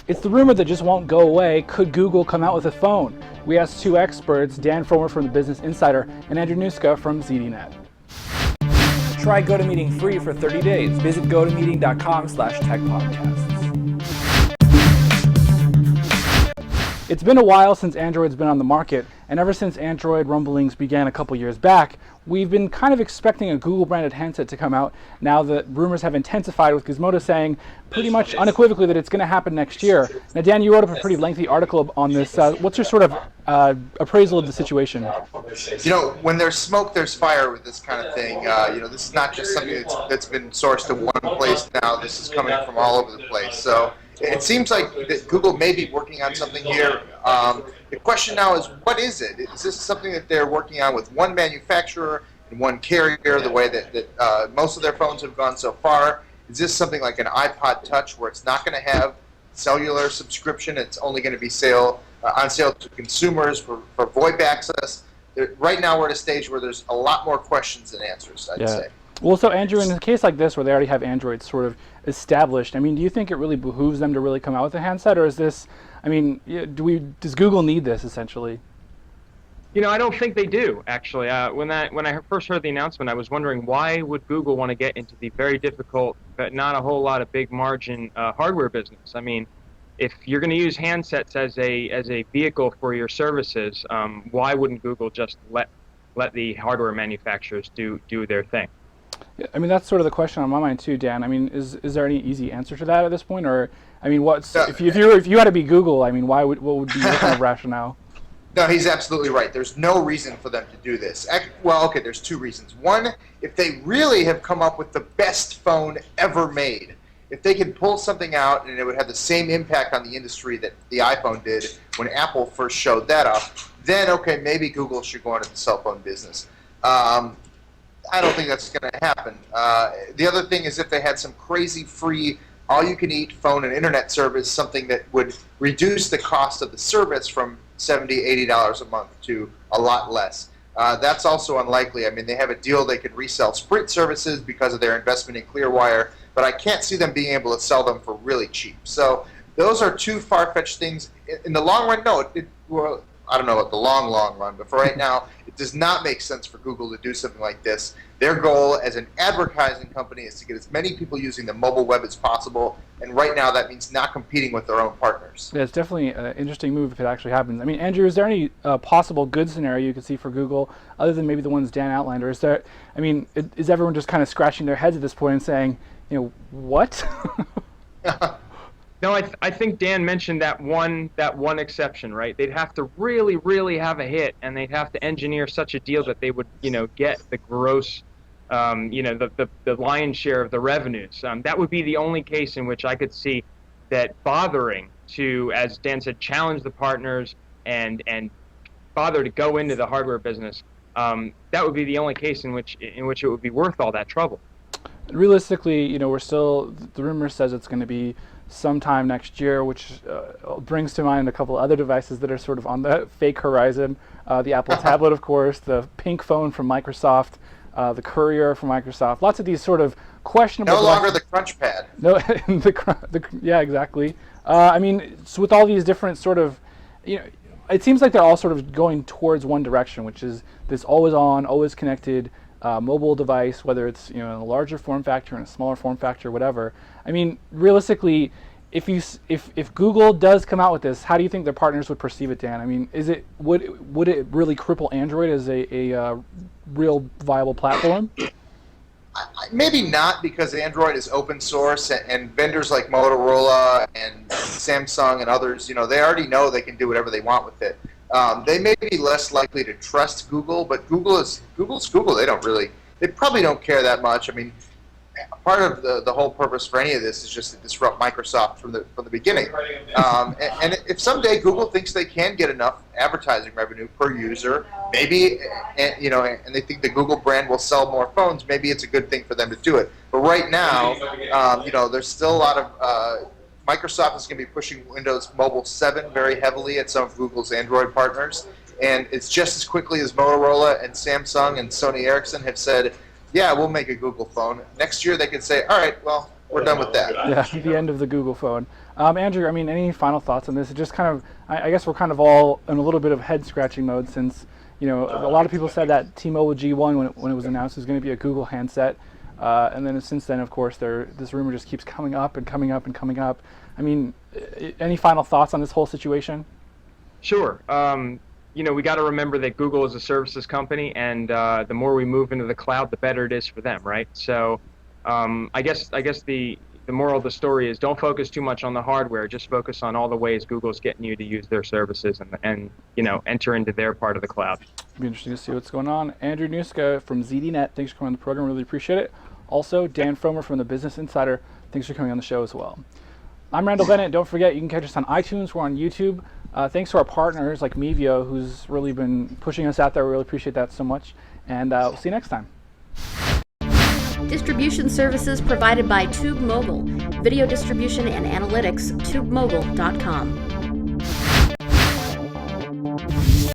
It's the rumor that just won't go away. Could Google come out with a phone? We asked two experts, Dan Fromer from the Business Insider and Andrew Nusca from ZDNET. Try GoToMeeting free for 30 days. Visit gotomeeting.com/techpodcasts. It's been a while since Android's been on the market, and ever since Android rumblings began a couple years back, we've been kind of expecting a Google-branded handset to come out. Now the rumors have intensified, with Gizmodo saying pretty much unequivocally that it's going to happen next year. Now, Dan, you wrote up a pretty lengthy article on this. What's your sort of appraisal of the situation? You know, when there's smoke, there's fire with this kind of thing. This is not just something that's been sourced to one place now. This is coming from all over the place. So it seems like that Google may be working on something here. The question now is, what is it? Is this something that they're working on with one manufacturer and one carrier, the way that most of their phones have gone so far? Is this something like an iPod Touch, where it's not going to have cellular subscription? It's only going to be on sale to consumers for VoIP access? Right now we're at a stage where there's a lot more questions than answers, I'd say. Well, so Andrew, in a case like this where they already have Android sort of established, I mean, do you think it really behooves them to really come out with a handset, or is this, I mean, does Google need this essentially? You know, I don't think they do, actually. When I first heard the announcement, I was wondering, why would Google want to get into the very difficult, but not a whole lot of big margin hardware business? I mean, if you're going to use handsets as a vehicle for your services, why wouldn't Google just let the hardware manufacturers do their thing? Yeah, I mean, that's sort of the question on my mind too, Dan. I mean, is there any easy answer to that at this point, or I mean, if you had to be Google, I mean, what would be your kind of rationale? No, he's absolutely right. There's no reason for them to do this. Well, okay, there's two reasons. One, if they really have come up with the best phone ever made, if they could pull something out and it would have the same impact on the industry that the iPhone did when Apple first showed that up, then okay, maybe Google should go into the cell phone business. I don't think that's going to happen. The other thing is, if they had some crazy free all-you-can-eat phone and internet service, something that would reduce the cost of the service from $70, $80 a month to a lot less. That's also unlikely. I mean, they have a deal they can resell Sprint services because of their investment in Clearwire, but I can't see them being able to sell them for really cheap. So those are two far-fetched things. In the long run, no. Well, I don't know about the long run, but for right now, it does not make sense for Google to do something like this. Their goal as an advertising company is to get as many people using the mobile web as possible, and right now that means not competing with their own partners. Yeah, it's definitely an interesting move if it actually happens. I mean, Andrew, is there any possible good scenario you could see for Google, other than maybe the ones Dan outlined, or is there, I mean, is everyone just kind of scratching their heads at this point and saying, you know, what? No, I think Dan mentioned that one exception, right? They'd have to really, really have a hit, and they'd have to engineer such a deal that they would, get the gross, the lion's share of the revenues. That would be the only case in which I could see that bothering to, as Dan said, challenge the partners and bother to go into the hardware business. That would be the only case in which it would be worth all that trouble. Realistically, we're still, the rumor says it's going to be sometime next year, which brings to mind a couple other devices that are sort of on the fake horizon. The Apple tablet, of course, the pink phone from Microsoft, the Courier from Microsoft. Lots of these sort of questionable No longer the Crunch Pad. No, yeah, exactly. I mean, so with all these different sort of, it seems like they're all sort of going towards one direction, which is this always-on, always-connected mobile device, whether it's in a larger form factor, in a smaller form factor, whatever. I mean, realistically, if Google does come out with this, how do you think their partners would perceive it, Dan? I mean, would it really cripple Android as a real viable platform? Maybe not, because Android is open source, and vendors like Motorola and Samsung and others, they already know they can do whatever they want with it. They may be less likely to trust Google, but Google's Google. They probably don't care that much. I mean, part of the whole purpose for any of this is just to disrupt Microsoft from the beginning. And if someday Google thinks they can get enough advertising revenue per user, maybe, and they think the Google brand will sell more phones, maybe it's a good thing for them to do it. But right now, there's still a lot of Microsoft is going to be pushing Windows Mobile 7 very heavily at some of Google's Android partners, and it's just as quickly as Motorola and Samsung and Sony Ericsson have said, yeah, we'll make a Google phone. Next year they could say, all right, well, We're done with that. Yeah, the end of the Google phone. Andrew, I mean, any final thoughts on this? It just kind of, I guess we're kind of all in a little bit of head scratching mode since, a lot of people said that T-Mobile G1 when it was announced was going to be a Google handset, and then since then, of course, this rumor just keeps coming up and coming up and coming up. I mean, any final thoughts on this whole situation? Sure. We got to remember that Google is a services company, and the more we move into the cloud, the better it is for them, right? So, I guess the moral of the story is don't focus too much on the hardware. Just focus on all the ways Google's getting you to use their services and enter into their part of the cloud. It'll be interesting to see what's going on. Andrew Nusca from ZDNET, thanks for coming on the program. Really appreciate it. Also, Dan Fromer from the Business Insider, thanks for coming on the show as well. I'm Randall Bennett. Don't forget, you can catch us on iTunes. We're on YouTube. Thanks to our partners like Mevio, who's really been pushing us out there. We really appreciate that so much. And we'll see you next time. Distribution services provided by Tubemogul. Video distribution and analytics, tubemogul.com.